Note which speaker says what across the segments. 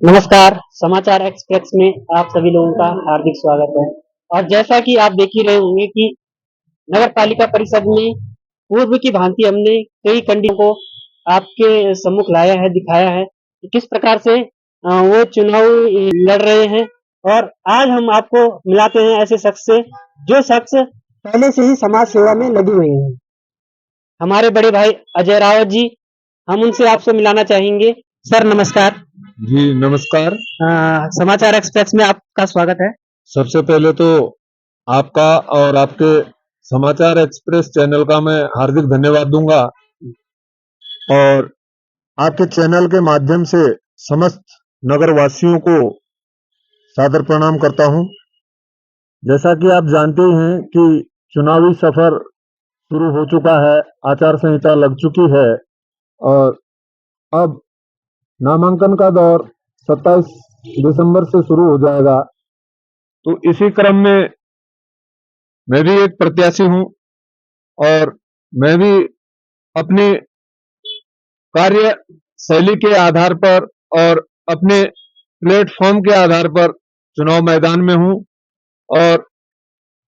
Speaker 1: नमस्कार। समाचार एक्सप्रेस में आप सभी लोगों का हार्दिक स्वागत है। और जैसा कि आप देख ही रहे होंगे कि नगर पालिका परिषद में पूर्व की भांति हमने कई कंडियों को आपके सम्मुख लाया है, दिखाया है कि किस प्रकार से वो चुनाव लड़ रहे हैं। और आज हम आपको मिलाते हैं ऐसे शख्स से जो शख्स पहले से ही समाज सेवा में लगे हुए हैं। हमारे बड़े भाई अजय रावत जी, हम उनसे आपसे मिलाना चाहेंगे। सर नमस्कार।
Speaker 2: जी नमस्कार।
Speaker 1: समाचार एक्सप्रेस में आपका स्वागत है।
Speaker 2: सबसे पहले तो आपका और आपके समाचार एक्सप्रेस चैनल का मैं हार्दिक धन्यवाद दूंगा और आपके चैनल के माध्यम से समस्त नगर वासियों को सादर प्रणाम करता हूं। जैसा कि आप जानते ही हैं कि चुनावी सफर शुरू हो चुका है, आचार संहिता लग चुकी है और अब नामांकन का दौर 27 दिसंबर से शुरू हो जाएगा। तो इसी क्रम में मैं भी एक प्रत्याशी हूं और मैं भी अपनी कार्य शैली के आधार पर और अपने प्लेटफॉर्म के आधार पर चुनाव मैदान में हूं और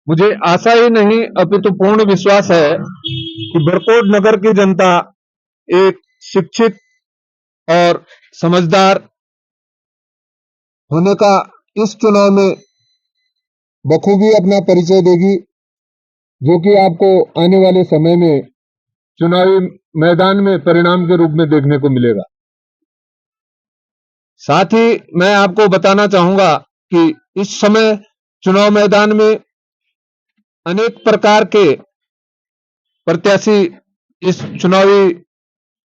Speaker 2: मुझे आशा ही नहीं अपितु पूर्ण विश्वास है कि बरकोट नगर की जनता एक शिक्षित और समझदार होने का इस चुनाव में बखूबी अपना परिचय देगी, जो कि आपको आने वाले समय में चुनावी मैदान में परिणाम के रूप में देखने को मिलेगा। साथ ही मैं आपको बताना चाहूंगा कि इस समय चुनाव मैदान में अनेक प्रकार के प्रत्याशी इस चुनावी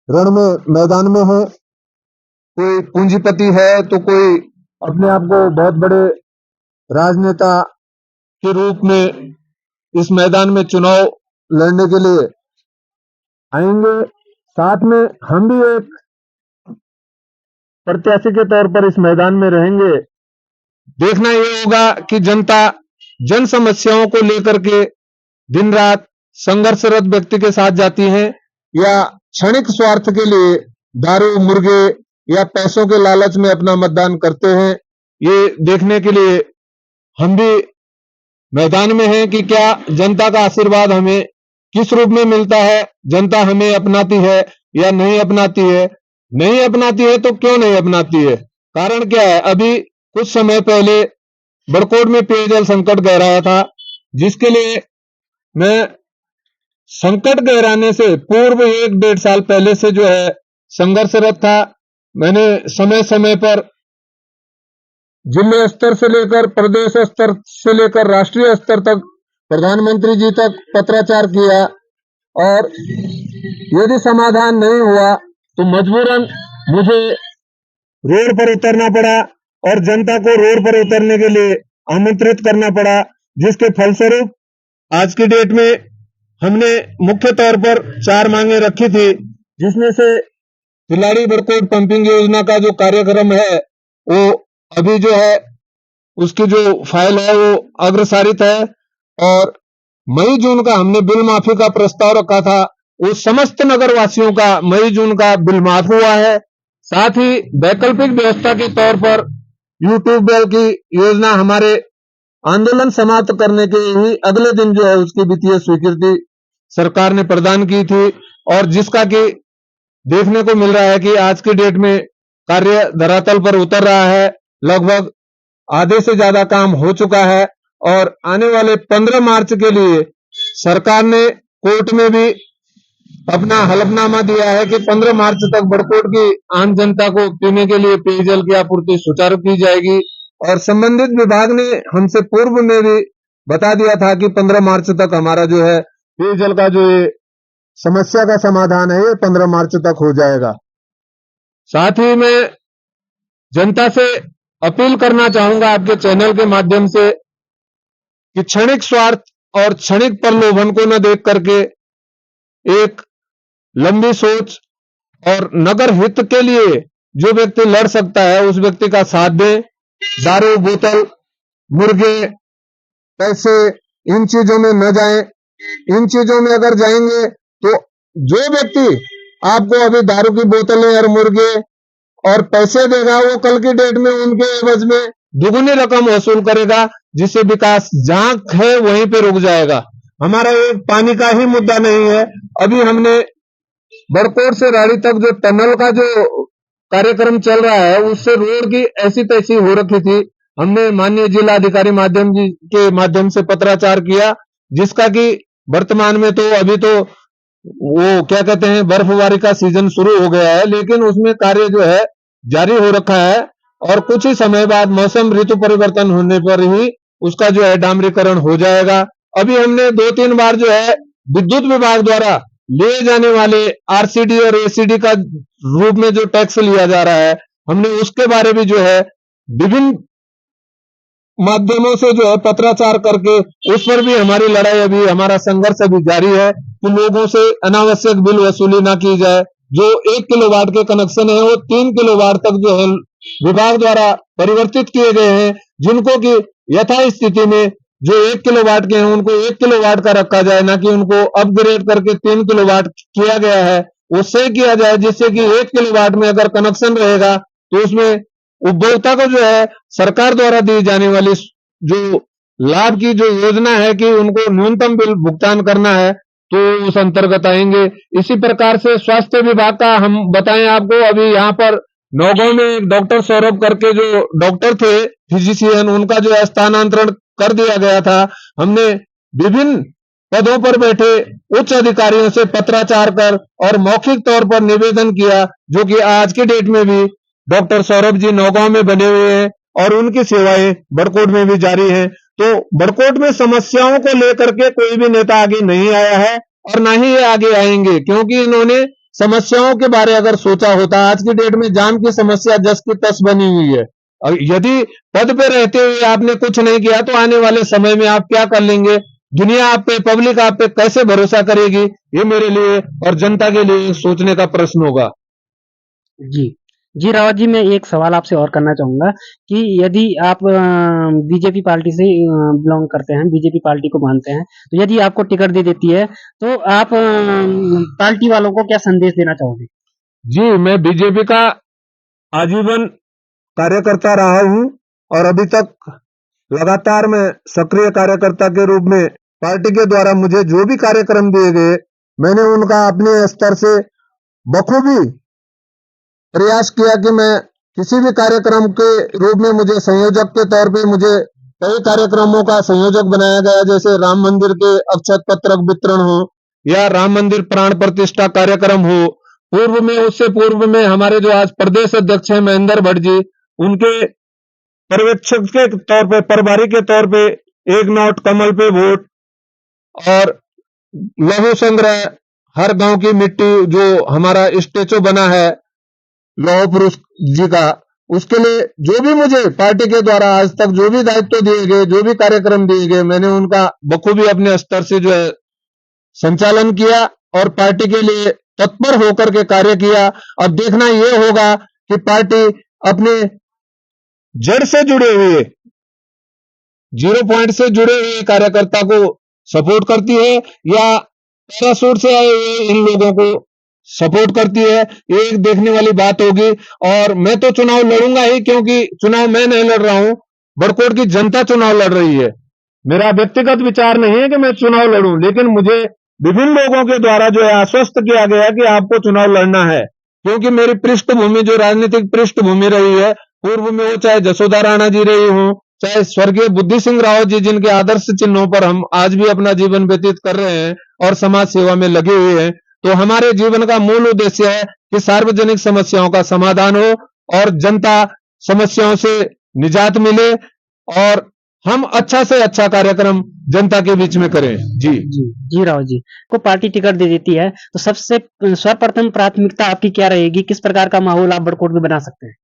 Speaker 2: रण में मैदान में है। कोई पूंजीपति है तो कोई अपने आप को बहुत बड़े राजनेता के रूप में इस मैदान में चुनाव लड़ने के लिए आएंगे। साथ में हम भी एक प्रत्याशी के तौर पर इस मैदान में रहेंगे। देखना यह होगा कि जनता जन समस्याओं को लेकर के दिन रात संघर्षरत व्यक्ति के साथ जाती है या क्षणिक स्वार्थ के लिए दारू मुर्गे या पैसों के लालच में अपना मतदान करते हैं। ये देखने के लिए हम भी मैदान में हैं कि क्या जनता का आशीर्वाद हमें किस रूप में मिलता है, जनता हमें अपनाती है या नहीं अपनाती है। नहीं अपनाती है तो क्यों नहीं अपनाती है, कारण क्या है। अभी कुछ समय पहले बड़कोट में पेयजल संकट गहराया था, जिसके लिए मैं संकट गहराने से पूर्व 1-1.5 साल पहले से जो है संघर्षरत था। मैंने समय समय पर जिले स्तर से लेकर प्रदेश स्तर से लेकर राष्ट्रीय स्तर तक प्रधानमंत्री जी तक पत्राचार किया और यदि समाधान नहीं हुआ तो मजबूरन मुझे रोड पर उतरना पड़ा और जनता को रोड पर उतरने के लिए आमंत्रित करना पड़ा, जिसके फलस्वरूप आज की डेट में हमने मुख्य तौर पर 4 मांगे रखी थी, जिसमें से खिलाड़ी बरकोट पंपिंग योजना का जो कार्यक्रम है वो अभी जो है उसकी जो फाइल है वो अग्रसारित है और मई जून का हमने बिल माफी का प्रस्ताव रखा था, वो समस्त नगरवासियों का मई जून का बिल माफ हुआ है। साथ ही वैकल्पिक व्यवस्था के तौर पर यूट्यूब की योजना हमारे आंदोलन समाप्त करने के ही अगले दिन जो है उसकी वित्तीय स्वीकृति सरकार ने प्रदान की थी और जिसका कि देखने को मिल रहा है कि आज की डेट में कार्य धरातल पर उतर रहा है। लगभग आधे से ज्यादा काम हो चुका है और आने वाले 15 मार्च के लिए सरकार ने कोर्ट में भी अपना हलफनामा दिया है कि 15 मार्च तक बड़कोट की आम जनता को पीने के लिए पेयजल की आपूर्ति सुचारू की जाएगी और संबंधित विभाग ने हमसे पूर्व में भी बता दिया था कि 15 मार्च तक हमारा जो है पेयजल का जो ये समस्या का समाधान है ये 15 मार्च तक हो जाएगा। साथ ही मैं जनता से अपील करना चाहूंगा आपके चैनल के माध्यम से कि क्षणिक स्वार्थ और क्षणिक प्रलोभन को न देख करके एक लंबी सोच और नगर हित के लिए जो व्यक्ति लड़ सकता है उस व्यक्ति का साथ दें। दारू बोतल मुर्गे पैसे इन चीजों में न जाएं। इन चीजों में अगर जाएंगे तो जो व्यक्ति आपको अभी दारू की बोतलें और मुर्गे और पैसे देगा, वो कल की डेट में उनके एवज में दुगनी रकम वसूल करेगा, जिससे विकास जहां है वहीं पे रुक जाएगा। हमारा एक पानी का ही मुद्दा नहीं है। अभी हमने बड़कोट से राड़ी तक जो टनल का जो कार्यक्रम चल रहा है, उससे रोड की ऐसी तैसी हो रखी थी। हमने माननीय जिला अधिकारी माध्यम जी के माध्यम से पत्राचार किया, जिसका कि वर्तमान में तो अभी तो वो क्या कहते हैं, बर्फबारी का सीजन शुरू हो गया है, लेकिन उसमें कार्य जो है जारी हो रखा है और कुछ ही समय बाद मौसम ऋतु परिवर्तन होने पर ही उसका जो है डामरीकरण हो जाएगा। अभी हमने 2-3 बार जो है विद्युत विभाग द्वारा लिए जाने वाले आरसीडी और एसीडी का रूप में जो टैक्स लिया जा रहा है, हमने उसके बारे में जो है विभिन्न माध्यमों से जो है पत्राचार करके उस पर भी हमारी लड़ाई, अभी हमारा संघर्ष अभी जारी है कि लोगों से अनावश्यक बिल वसूली ना की जाए। जो 1 किलोवाट के कनेक्शन है वो 3 किलोवाट तक जो है विभाग द्वारा परिवर्तित किए गए हैं, जिनको कि यथा स्थिति में जो 1 किलोवाट के हैं उनको 1 किलोवाट का रखा जाए, ना कि उनको अपग्रेड करके 3 किलोवाट किया गया है। उससे किया जाए जिससे कि 1 किलोवाट में अगर कनेक्शन रहेगा तो उसमें उपभोक्ता को जो है सरकार द्वारा दी जाने वाली जो लाभ की जो योजना है कि उनको न्यूनतम बिल भुगतान करना है, तो उस अंतर्गत आएंगे। इसी प्रकार से स्वास्थ्य विभाग का हम बताएं आपको, अभी यहाँ पर नौगांव में एक डॉक्टर सौरभ करके जो डॉक्टर थे फिजिशियन, उनका जो है स्थानांतरण कर दिया गया था। हमने विभिन्न पदों पर बैठे उच्च अधिकारियों से पत्राचार कर और मौखिक तौर पर निवेदन किया, जो कि आज की डेट में भी डॉक्टर सौरभ जी नौगांव में बने हुए हैं और उनकी सेवाएं बड़कोट में भी जारी है। तो बड़कोट में समस्याओं को लेकर के कोई भी नेता आगे नहीं आया है और ना ही ये आगे आएंगे, क्योंकि इन्होंने समस्याओं के बारे अगर सोचा होता, आज की डेट में जाम की समस्या जस की तस बनी हुई है। और यदि पद पे रहते हुए आपने कुछ नहीं किया तो आने वाले समय में आप क्या कर लेंगे? दुनिया आप पे, पब्लिक आप पे कैसे भरोसा करेगी? ये मेरे लिए और जनता के लिए सोचने का प्रश्न होगा।
Speaker 1: जी। जी, रावत जी, मैं एक सवाल आपसे और करना चाहूँगा कि यदि आप बीजेपी पार्टी से बिलॉन्ग करते हैं, बीजेपी पार्टी को मानते हैं, तो यदि आपको टिकट दे देती है, तो आप पार्टी वालों को क्या संदेश देना चाहोगे?
Speaker 2: जी, मैं बीजेपी का आजीवन कार्यकर्ता रहा हूं और अभी तक लगातार मैं सक्रिय कार्यकर्ता के रूप में पार्टी के द्वारा मुझे जो भी कार्यक्रम दिए गए, मैंने उनका अपने स्तर से बखूबी प्रयास किया कि मैं किसी भी कार्यक्रम के रूप में मुझे संयोजक के तौर पे मुझे कई कार्यक्रमों का संयोजक बनाया गया, जैसे राम मंदिर के अक्षत पत्रक वितरण हो या राम मंदिर प्राण प्रतिष्ठा कार्यक्रम हो। पूर्व में, उससे पूर्व में हमारे जो आज प्रदेश अध्यक्ष हैं महेंद्र भट्ट जी, उनके पर्यवेक्षक के तौर पे, प्रभारी के तौर पे एक नोट कमल पे वोट और लौह संग्रह, हर गांव की मिट्टी जो हमारा स्टेचू बना है लौह पुरुष जी का, उसके लिए जो भी मुझे पार्टी के द्वारा आज तक जो भी दायित्व दिए गए, जो भी कार्यक्रम दिए गए, मैंने उनका बखूबी अपने स्तर से जो है संचालन किया और पार्टी के लिए तत्पर होकर के कार्य किया। अब देखना यह होगा कि पार्टी अपने जड़ से जुड़े हुए, 0 पॉइंट से जुड़े हुए कार्यकर्ता को सपोर्ट करती है या पैरासूट से आए हुए इन लोगों को सपोर्ट करती है। ये एक देखने वाली बात होगी। और मैं तो चुनाव लड़ूंगा ही, क्योंकि चुनाव मैं नहीं लड़ रहा हूं, बड़कोट की जनता चुनाव लड़ रही है। मेरा व्यक्तिगत विचार नहीं है कि मैं चुनाव लड़ूं, लेकिन मुझे विभिन्न लोगों के द्वारा जो है आश्वस्त किया गया कि आपको चुनाव लड़ना है, क्योंकि मेरी पृष्ठभूमि जो राजनीतिक पृष्ठभूमि रही है, पूर्व में वो चाहे जसोदा राणा जी रही हो, चाहे स्वर्गीय बुद्धि सिंह रावत जी, जिनके आदर्श चिन्हों पर हम आज भी अपना जीवन व्यतीत कर रहे हैं और समाज सेवा में लगे हुए हैं। तो हमारे जीवन का मूल उद्देश्य है कि सार्वजनिक समस्याओं का समाधान हो और जनता समस्याओं से निजात मिले और हम अच्छा से अच्छा कार्यक्रम जनता के बीच में करें। जी
Speaker 1: जी राव जी, को पार्टी टिकट दे देती है तो सबसे सर्वप्रथम प्राथमिकता आपकी क्या रहेगी? किस प्रकार का माहौल आप बड़कोट में बना सकते हैं?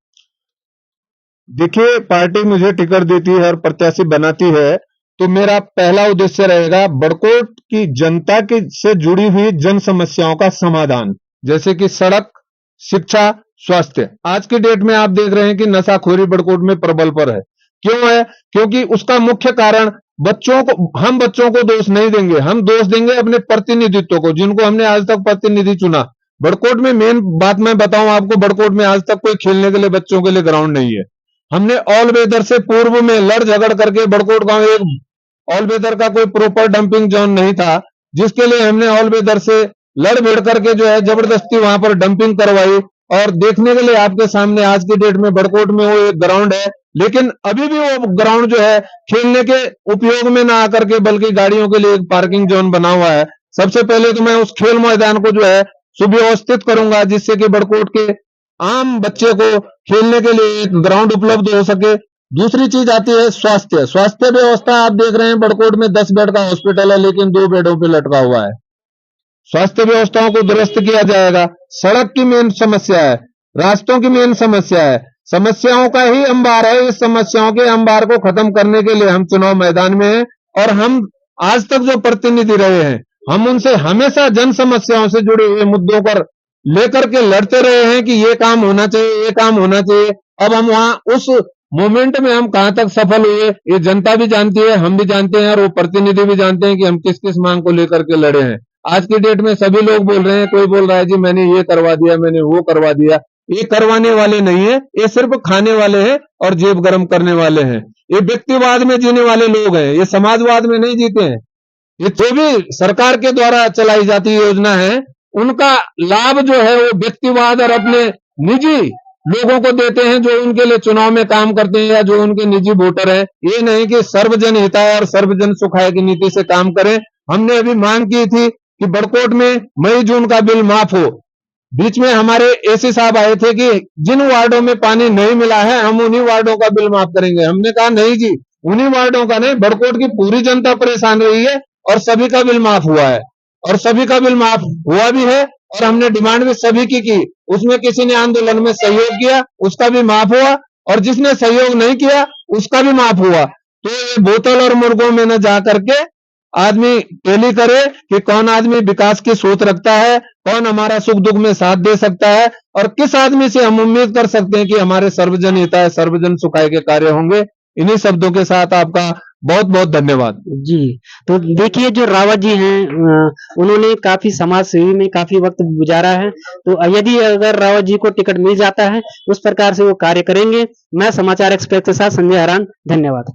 Speaker 2: देखिए, पार्टी मुझे टिकट देती है और प्रत्याशी बनाती है, तो मेरा पहला उद्देश्य रहेगा बड़कोट की जनता की से जुड़ी हुई जन समस्याओं का समाधान, जैसे कि सड़क, शिक्षा, स्वास्थ्य। आज की डेट में आप देख रहे हैं कि नशाखोरी बड़कोट में प्रबल पर है। क्यों है? क्योंकि उसका मुख्य कारण हम बच्चों को दोष नहीं देंगे, हम दोष देंगे अपने प्रतिनिधित्व को, जिनको हमने आज तक प्रतिनिधि चुना। बड़कोट में मेन बात मैं बताऊं आपको, बड़कोट में आज तक कोई खेलने के लिए बच्चों के लिए ग्राउंड नहीं है। हमने ऑल वेदर से पूर्व में लड़ झगड़ करके बड़कोट गांव एक ऑल वेदर का कोई प्रॉपर डंपिंग जोन नहीं था, जिसके लिए हमने ऑल वेदर से लड़ भिड़ करके जो है जबरदस्ती वहां पर डंपिंग करवाई। और देखने के लिए आपके सामने आज की डेट में बड़कोट में वो एक ग्राउंड है, लेकिन अभी भी वो ग्राउंड जो है खेलने के उपयोग में ना आकर के बल्कि गाड़ियों के लिए एक पार्किंग जोन बना हुआ है। सबसे पहले तो मैं उस खेल मैदान को जो है सुव्यवस्थित करूंगा, जिससे कि बड़कोट के आम बच्चे को खेलने के लिए एक ग्राउंड उपलब्ध हो सके। दूसरी चीज आती है स्वास्थ्य। स्वास्थ्य व्यवस्था आप देख रहे हैं बड़कोट में 10 बेड का हॉस्पिटल है, लेकिन 2 बेडों पे लटका हुआ है। स्वास्थ्य व्यवस्थाओं को दुरुस्त किया जाएगा। सड़क की मेन समस्या है, रास्तों की मेन समस्या है, समस्याओं का ही अंबार है। इस समस्याओं के अंबार को खत्म करने के लिए हम चुनाव मैदान में हैं, और हम आज तक जो प्रतिनिधि रहे हैं, हम उनसे हमेशा जन समस्याओं से जुड़े हुए मुद्दों पर लेकर के लड़ते रहे हैं कि ये काम होना चाहिए, ये काम होना चाहिए। अब हम वहां उस मोमेंट में हम कहां तक सफल हुए, ये जनता भी जानती है, हम भी जानते हैं, और वो प्रतिनिधि भी जानते हैं कि हम किस किस मांग को लेकर के लड़े हैं। आज की डेट में सभी लोग बोल रहे हैं, कोई बोल रहा है जी मैंने ये करवा दिया, मैंने वो करवा दिया। ये करवाने वाले नहीं है, ये सिर्फ खाने वाले हैं और जेब गर्म करने वाले हैं। ये व्यक्तिवाद में जीने वाले लोग हैं, ये समाजवाद में नहीं जीते हैं। ये जो भी सरकार के द्वारा चलाई जाती योजना है, उनका लाभ जो है वो व्यक्तिवाद और अपने निजी लोगों को देते हैं, जो उनके लिए चुनाव में काम करते हैं या जो उनके निजी वोटर हैं। ये नहीं कि सर्वजन हिताय और सर्वजन सुखाय की नीति से काम करें। हमने अभी मांग की थी कि बड़कोट में मई जून का बिल माफ हो। बीच में हमारे एसी साहब आए थे कि जिन वार्डों में पानी नहीं मिला है हम उन्हीं वार्डों का बिल माफ करेंगे। हमने कहा नहीं जी, उन्हीं वार्डों का नहीं, बड़कोट की पूरी जनता परेशान रही है और सभी का बिल माफ हुआ है, और सभी का बिल माफ हुआ भी है। और हमने डिमांड भी सभी की उसमें किसी ने आंदोलन में सहयोग किया, उसका भी माफ हुआ, और जिसने सहयोग नहीं किया उसका भी माफ हुआ। तो ये बोतल और मुर्गों में न जा करके आदमी टैली करे कि कौन आदमी विकास की सोच रखता है, कौन हमारा सुख दुख में साथ दे सकता है, और किस आदमी से हम उम्मीद कर सकते हैं कि हमारे सर्वजन हिताय सर्वजन सुखाय के कार्य होंगे। इन्हीं शब्दों के साथ आपका बहुत बहुत धन्यवाद
Speaker 1: जी। तो देखिए जो रावत जी हैं उन्होंने काफी समाज सेवी में काफी वक्त गुजारा है। तो यदि अगर रावत जी को टिकट मिल जाता है उस प्रकार से वो कार्य करेंगे। मैं समाचार एक्सप्रेस के साथ संजय हरान, धन्यवाद।